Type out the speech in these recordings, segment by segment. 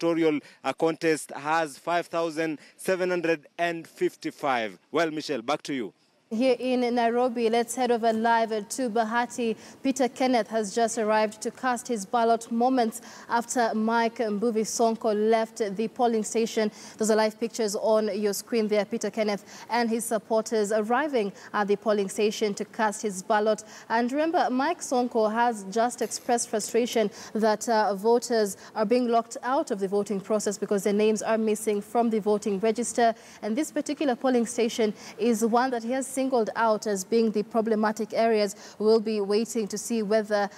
electoral contest has 5,755. Well, Michelle, back to you. Here in Nairobi, let's head over live to Bahati. Peter Kenneth has just arrived to cast his ballot moments after Mike Mbuvi Sonko left the polling station. Those are live pictures on your screen there. Peter Kenneth and his supporters arriving at the polling station to cast his ballot. And remember, Mike Sonko has just expressed frustration that voters are being locked out of the voting process because their names are missing from the voting register. And this particular polling station is one that he has singled out as being the problematic areas. We'll be waiting to see whether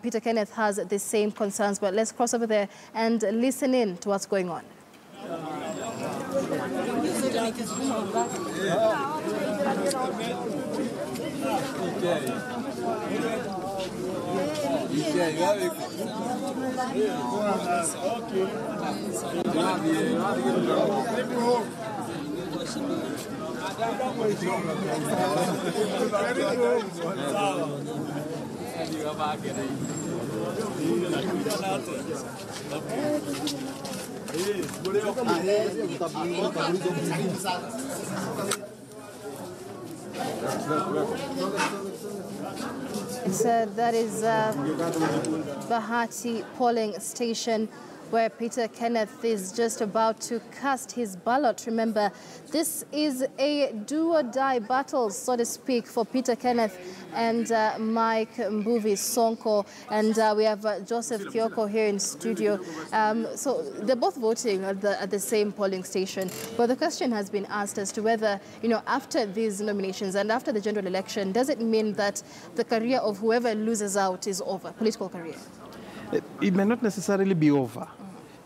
Peter Kenneth has the same concerns. But let's cross over there and listen in to what's going on. That is Bahati polling station, where Peter Kenneth is just about to cast his ballot. Remember, this is a do-or-die battle, so to speak, for Peter Kenneth and Mike Mbuvi Sonko. And we have Joseph Kioko here in studio. So they're both voting at the same polling station. But the question has been asked as to whether, you know, after these nominations and after the general election, does it mean that the career of whoever loses out is over, political career? It may not necessarily be over,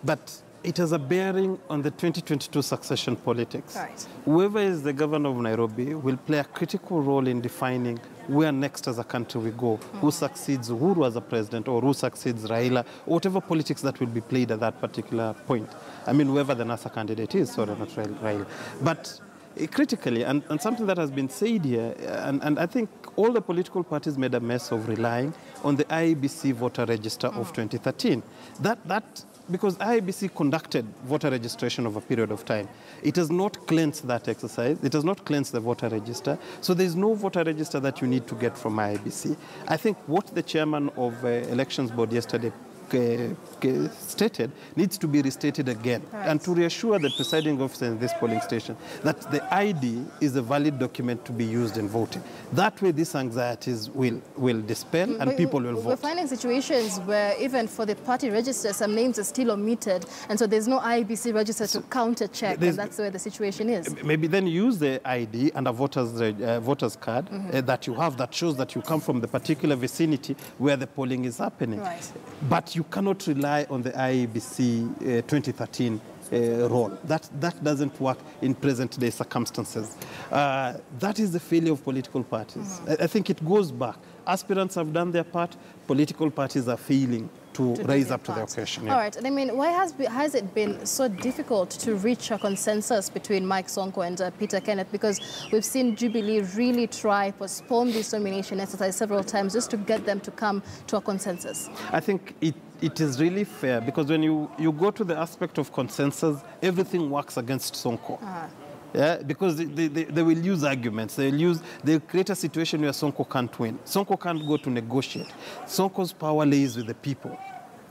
but it has a bearing on the 2022 succession politics. Right. Whoever is the governor of Nairobi will play a critical role in defining where next as a country we go, who succeeds Uhuru as a president, or who succeeds Raila, or whatever politics that will be played at that particular point. I mean, whoever the NASA candidate is, sorry, not Raila. But critically, and something that has been said here, and I think all the political parties made a mess of relying on the IEBC voter register of 2013. Because IEBC conducted voter registration over a period of time. It has not cleansed that exercise. It has not cleansed the voter register. So there's no voter register that you need to get from IEBC. I think what the chairman of Elections Board yesterday stated needs to be restated again, right, and to reassure the presiding officer in this polling station that the ID is a valid document to be used in voting. That way these anxieties will dispel and people will vote. We're finding situations where even for the party register, some names are still omitted, and so there's no IEBC register to counter-check, and that's where the situation is. Maybe then use the ID and a voter's card that you have that shows that you come from the particular vicinity where the polling is happening. Right. But you cannot rely on the IEBC 2013 role. That doesn't work in present-day circumstances. That is the failure of political parties. I think it goes back. Aspirants have done their part. Political parties are failing to raise up to the occasion. Yeah. All right. And I mean, why has it been so difficult to reach a consensus between Mike Sonko and Peter Kenneth? Because we've seen Jubilee really try postpone this nomination exercise several times just to get them to come to a consensus. I think it is really fair, because when you go to the aspect of consensus, everything works against Sonko. Yeah, because they will use arguments. They'll create a situation where Sonko can't win. Sonko can't go to negotiate. Sonko's power lays with the people.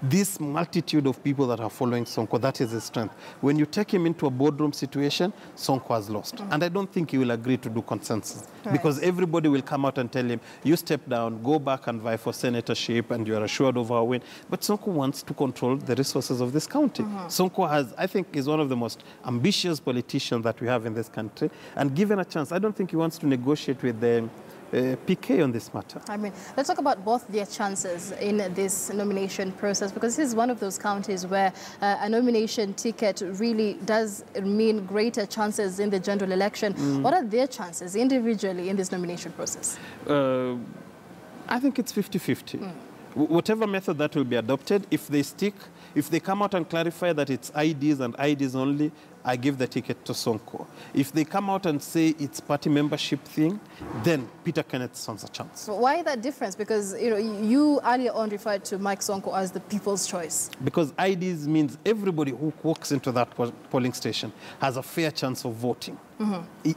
This multitude of people that are following Sonko, that is his strength. When you take him into a boardroom situation, Sonko has lost. And I don't think he will agree to do consensus. Right. Because everybody will come out and tell him, you step down, go back and vie for senatorship, and you are assured of our win. But Sonko wants to control the resources of this county. Sonko I think, is one of the most ambitious politicians that we have in this country. And given a chance, I don't think he wants to negotiate with the PK on this matter. I mean, let's talk about both their chances in this nomination process, because this is one of those counties where a nomination ticket really does mean greater chances in the general election. What are their chances individually in this nomination process? I think it's 50-50. Whatever method that will be adopted, if they stick If they come out and clarify that it's IDs and IDs only, I give the ticket to Sonko. If they come out and say it's party membership thing, then Peter Kenneth stands a chance. So why that difference? Because you earlier on referred to Mike Sonko as the people's choice. Because IDs means everybody who walks into that polling station has a fair chance of voting.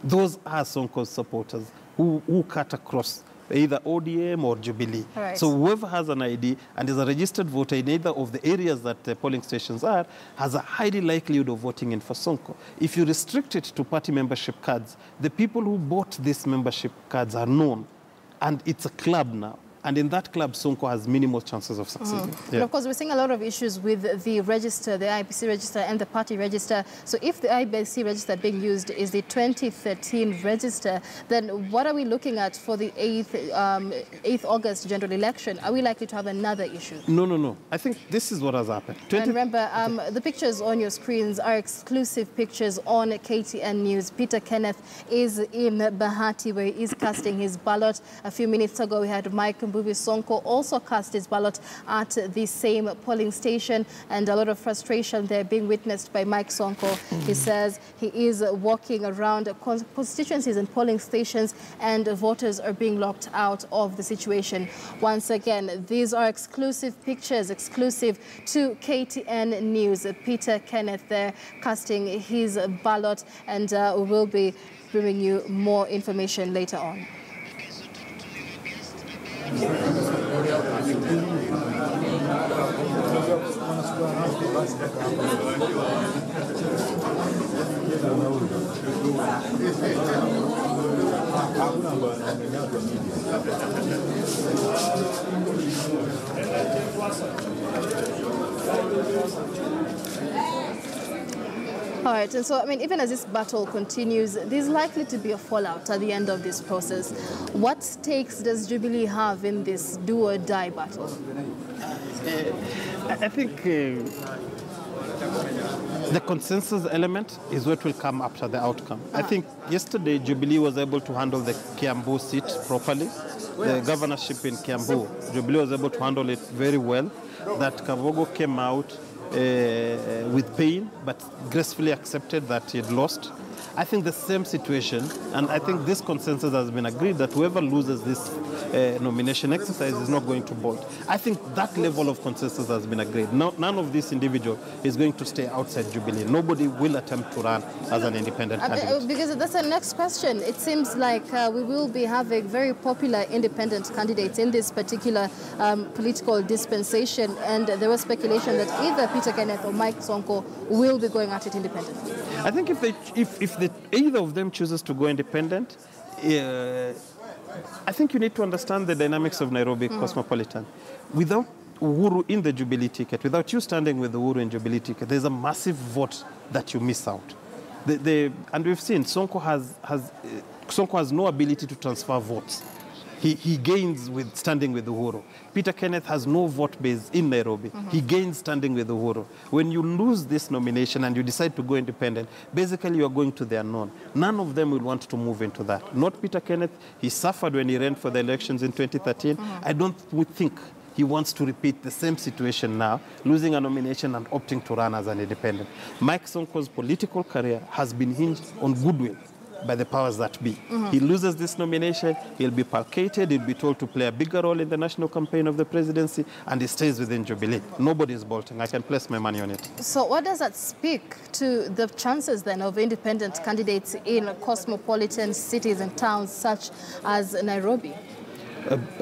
Those are Sonko's supporters who cut across either ODM or Jubilee. Right. So whoever has an ID and is a registered voter in either of the areas that the polling stations are, has a high likelihood of voting in for Sonko. If you restrict it to party membership cards, the people who bought these membership cards are known, and it's a club now. And in that club, Sonko has minimal chances of succeeding. Yeah. And of course, we're seeing a lot of issues with the register, the IBC register and the party register. So if the IBC register being used is the 2013 register, then what are we looking at for the 8th August general election? Are we likely to have another issue? No. I think this is what has happened. And remember, the pictures on your screens are exclusive pictures on KTN News. Peter Kenneth is in Bahati, where he is casting his ballot. A few minutes ago, we had Mike Sonko also cast his ballot at the same polling station, and a lot of frustration there being witnessed by Mike Sonko. He says he is walking around constituencies and polling stations, and voters are being locked out of the situation. Once again, these are exclusive pictures, exclusive to KTN News. Peter Kenneth there casting his ballot, and we'll be bringing you more information later on. All right, and so, I mean, even as this battle continues, there's likely to be a fallout at the end of this process. What stakes does Jubilee have in this do-or-die battle? I think the consensus element is what will come after the outcome. I think yesterday Jubilee was able to handle the Kiambu seat properly. The governorship in Kiambu, Jubilee was able to handle it very well. That Kavogo came out with pain, but gracefully accepted that he had lost. I think the same situation, and I think this consensus has been agreed that whoever loses this nomination exercise is not going to bolt. I think that level of consensus has been agreed. None of this individual is going to stay outside Jubilee. Nobody will attempt to run as an independent candidate. Because that's the next question. It seems like we will be having very popular independent candidates in this particular political dispensation, and there was speculation that either Peter Kenneth or Mike Sonko will be going at it independently. I think if either of them chooses to go independent, I think you need to understand the dynamics of Nairobi Cosmopolitan. Without Uhuru in the Jubilee ticket, without you standing with the Uhuru in Jubilee ticket, there's a massive vote that you miss out. And we've seen Sonko has no ability to transfer votes. He gains with standing with Uhuru. Peter Kenneth has no vote base in Nairobi. He gains standing with Uhuru. When you lose this nomination and you decide to go independent, basically you are going to the unknown. None of them will want to move into that. Not Peter Kenneth. He suffered when he ran for the elections in 2013. I don't think he wants to repeat the same situation now, losing a nomination and opting to run as an independent. Mike Sonko's political career has been hinged on goodwill by the powers that be. He loses this nomination, he'll be placated, he'll be told to play a bigger role in the national campaign of the presidency, and he stays within Jubilee. Nobody is bolting. I can place my money on it. So what does that speak to the chances then of independent candidates in cosmopolitan cities and towns such as Nairobi?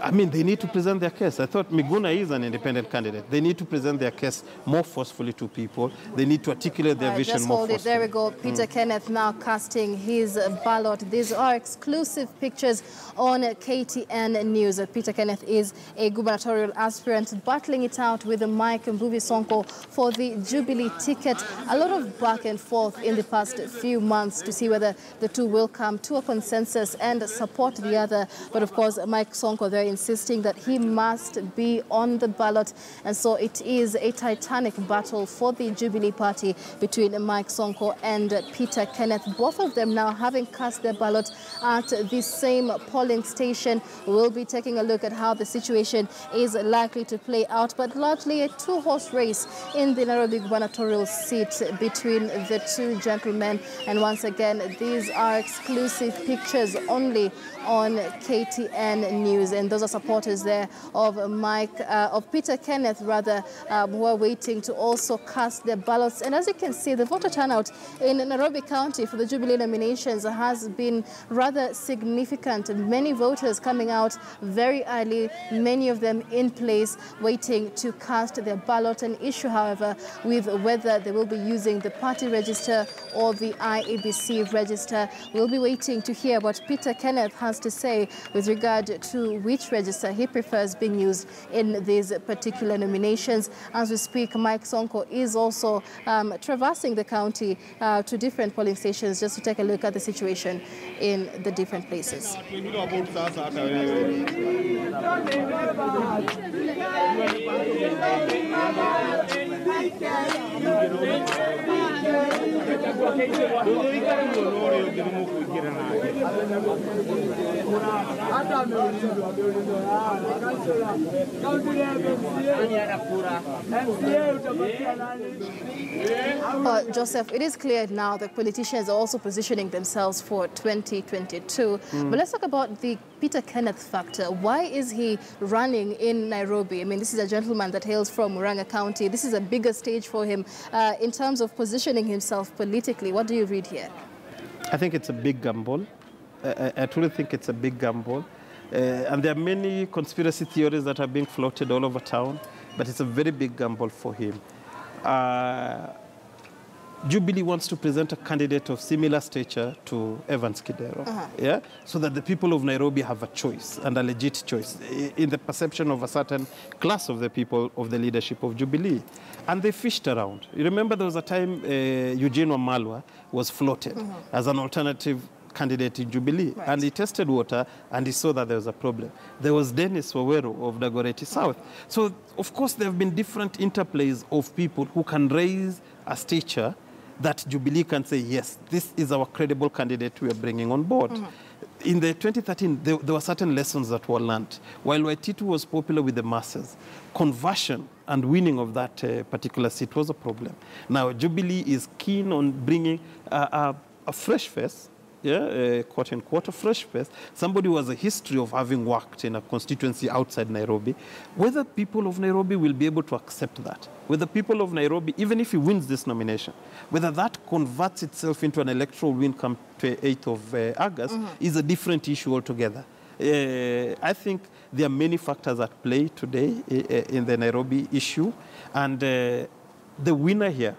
I mean, they need to present their case. I thought Miguna is an independent candidate. They need to present their case more forcefully to people. They need to articulate their vision more forcefully. There we go. Peter Kenneth now casting his ballot. These are exclusive pictures on KTN News. Peter Kenneth is a gubernatorial aspirant battling it out with Mike Sonko for the Jubilee ticket. A lot of back and forth in the past few months to see whether the two will come to a consensus and support the other. But of course, Mike Sonko Sonko, they're insisting that he must be on the ballot. And so it is a titanic battle for the Jubilee Party between Mike Sonko and Peter Kenneth. Both of them now having cast their ballot at the same polling station. We'll be taking a look at how the situation is likely to play out, but largely a two-horse race in the Nairobi gubernatorial seat between the two gentlemen. And once again, these are exclusive pictures only on KTN News, and those are supporters there of Peter Kenneth rather, who are waiting to also cast their ballots. And as you can see, the voter turnout in Nairobi County for the Jubilee nominations has been rather significant. Many voters coming out very early, many of them in place waiting to cast their ballot. An issue, however, with whether they will be using the party register or the IEBC register. We'll be waiting to hear what Peter Kenneth has to say with regard to which register he prefers being used in these particular nominations. As we speak, Mike Sonko is also traversing the county to different polling stations just to take a look at the situation in the different places. Joseph, it is clear now that politicians are also positioning themselves for 2022. But let's talk about the Peter Kenneth factor. Why is he running in Nairobi? I mean, this is a gentleman that hails from Murang'a County. This is a bigger stage for him in terms of positioning himself politically. What do you read here? I think it's a big gamble. I truly think it's a big gamble. And there are many conspiracy theories that are being floated all over town, but it's a very big gamble for him. Jubilee wants to present a candidate of similar stature to Evans Kidero, yeah, so that the people of Nairobi have a choice, and a legit choice, in the perception of a certain class of the people of the leadership of Jubilee. And they fished around. You remember there was a time Eugene Wamalwa was floated as an alternative candidate in Jubilee, and he tested water and he saw that there was a problem. There was Dennis Wawero of Dagoretti South. So, of course, there have been different interplays of people who can raise a stature that Jubilee can say, yes, this is our credible candidate we are bringing on board. In the 2013, there were certain lessons that were learned. While Waititu was popular with the masses, conversion and winning of that particular seat was a problem. Now, Jubilee is keen on bringing a fresh face, yeah, quote unquote, a fresh face, somebody who has a history of having worked in a constituency outside Nairobi. Whether people of Nairobi will be able to accept that, whether people of Nairobi, even if he wins this nomination, whether that converts itself into an electoral win come 8th of August is a different issue altogether. I think there are many factors at play today in the Nairobi issue, and the winner here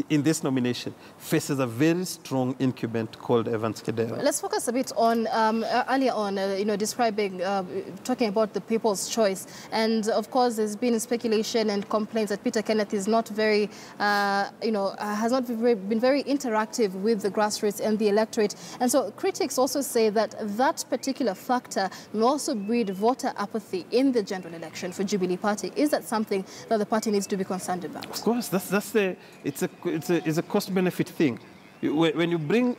in this nomination faces a very strong incumbent called Evans Kidero. Let's focus a bit on earlier on, describing, talking about the people's choice. And of course, there's been speculation and complaints that Peter Kenneth is not very, has not been very interactive with the grassroots and the electorate. And so critics also say that that particular factor may also breed voter apathy in the general election for Jubilee Party. Is that something that the party needs to be concerned about? Of course, it's a cost-benefit thing. When you bring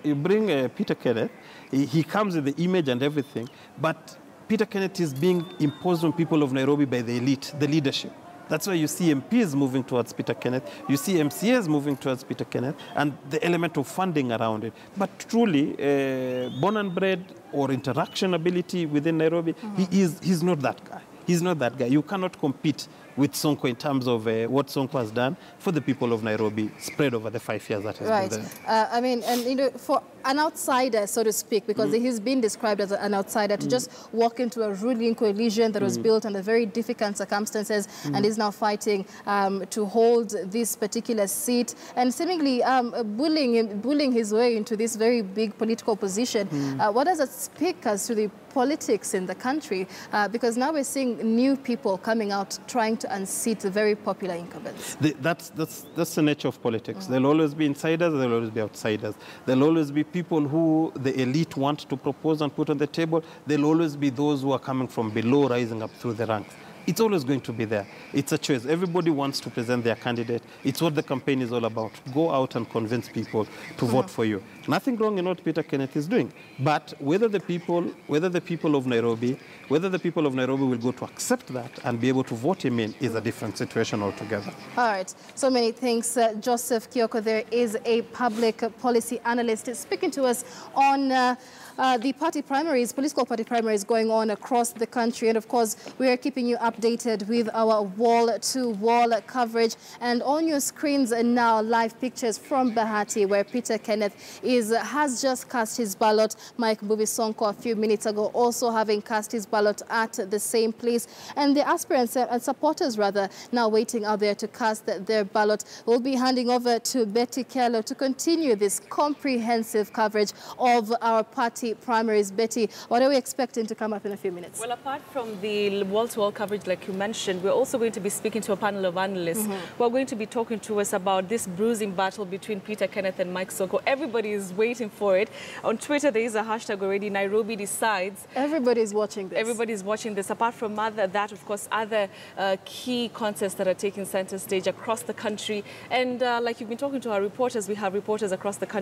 Peter Kenneth, he comes with the image and everything, but Peter Kenneth is being imposed on people of Nairobi by the elite, the leadership. That's why you see MPs moving towards Peter Kenneth, you see MCAs moving towards Peter Kenneth, and the element of funding around it. But truly, born and bred or interaction ability within Nairobi, he's not that guy. He's not that guy. You cannot compete with Sonko in terms of what Sonko has done for the people of Nairobi spread over the 5 years that he's been there. I mean, and for an outsider, so to speak, because he's been described as an outsider, to just walk into a ruling coalition that was built under very difficult circumstances and is now fighting to hold this particular seat and seemingly bullying his way into this very big political position. What does that speak as to the politics in the country? Because now we're seeing new people coming out trying to to unseat the very popular incumbents. That's the nature of politics. There'll always be insiders, there'll always be outsiders. There'll always be people who the elite want to propose and put on the table. There'll always be those who are coming from below, rising up through the ranks. It's always going to be there. It's a choice. Everybody wants to present their candidate. It's what the campaign is all about. Go out and convince people to vote for you. Nothing wrong in what Peter Kenneth is doing. But whether the people of Nairobi will go to accept that and be able to vote him in is a different situation altogether. All right. So many thanks, Joseph Kioko. There is a public policy analyst speaking to us on the party primaries, political party primaries going on across the country. And of course, we are keeping you updated with our wall-to-wall coverage. And on your screens now, live pictures from Bahati, where Peter Kenneth has just cast his ballot. Mike Sonko a few minutes ago also having cast his ballot at the same place. And the aspirants and supporters, rather, now waiting out there to cast their ballot. We'll be handing over to Betty Kello to continue this comprehensive coverage of our party primaries. Betty, what are we expecting to come up in a few minutes? Well, apart from the wall-to-wall coverage like you mentioned, we're also going to be speaking to a panel of analysts who are going to be talking to us about this bruising battle between Peter Kenneth and Mike Sonko. Everybody is waiting for it. On Twitter, there is a hashtag already, Nairobi decides. Everybody's watching this. Everybody's watching this. Apart from that, of course, other key contests that are taking center stage across the country. And like you've been talking to our reporters, we have reporters across the country.